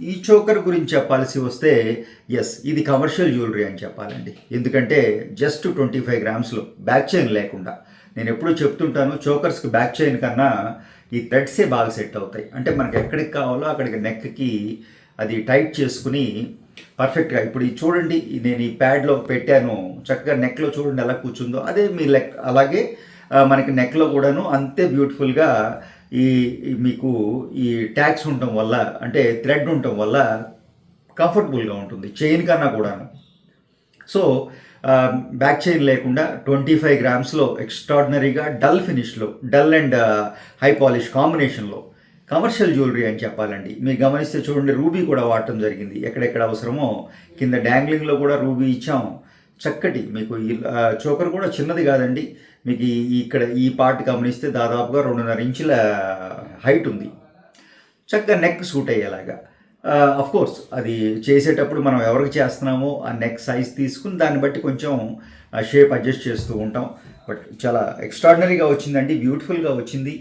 ఈ చోకర్ గురించి చెప్పాల్సి వస్తే యెస్. ఇది కమర్షియల్ జ్యువెలరీ అని చెప్పాలండి. ఎందుకంటే జస్ట్ 25 గ్రామ్స్‌లో బ్యాక్ చైన్ లేకుండా. నేనెప్పుడూ చెప్తుంటాను చోకర్స్‌కి బ్యాక్ చైన్ కన్నా ఈ థ్రెడ్సే బాగా సెట్ అవుతాయి. అంటే మనకు ఎక్కడికి కావాలో అక్కడికి నెక్‌కి అది టైట్ చేసుకొని పర్ఫెక్ట్‌గా ఇప్పుడు ఇది చూడండి నేను ఈ ప్యాడ్‌లో పెట్టాను. చక్కగా నెక్‌లో చూడండి ఎలా కూర్చుందో. అదే మీ అలాగే మనకి నెక్‌లో కూడాను అంతే బ్యూటిఫుల్‌గా ఈ మీకు ఈ ట్యాగ్స్ ఉండటం వల్ల అంటే థ్రెడ్ ఉండటం వల్ల కంఫర్టబుల్గా ఉంటుంది చైన్ కన్నా కూడాను. సో బ్యాక్ చైన్ లేకుండా 25 గ్రామ్స్‌లో ఎక్స్ట్రాడినరీగా డల్ ఫినిష్‌లో డల్ అండ్ హై పాలిష్ కాంబినేషన్‌లో కమర్షియల్ జ్యువెలరీ అని చెప్పాలండి. మీరు గమనిస్తే చూడండి రూబీ కూడా వాడటం జరిగింది. ఎక్కడెక్కడ అవసరమో కింద డాంగ్లింగ్‌లో కూడా రూబీ ఇచ్చాం. చక్కటి మీకు ఈ చోకర్ కూడా చిన్నది కాదండి. మీకు ఇక్కడ ఈ పార్ట్ గమనిస్తే దాదాపుగా 2.5 ఇంచుల హైట్ ఉంది. చక్కగా నెక్ సూట్ అయ్యేలాగా. కోర్స్ అది చేసేటప్పుడు మనం ఎవరికి చేస్తున్నామో ఆ నెక్ సైజ్ తీసుకుని దాన్ని బట్టి కొంచెం షేప్ అడ్జస్ట్ చేస్తూ ఉంటాం. బట్ చాలా ఎక్స్ట్రాడినరీగా వచ్చిందండి. బ్యూటిఫుల్‌గా వచ్చింది.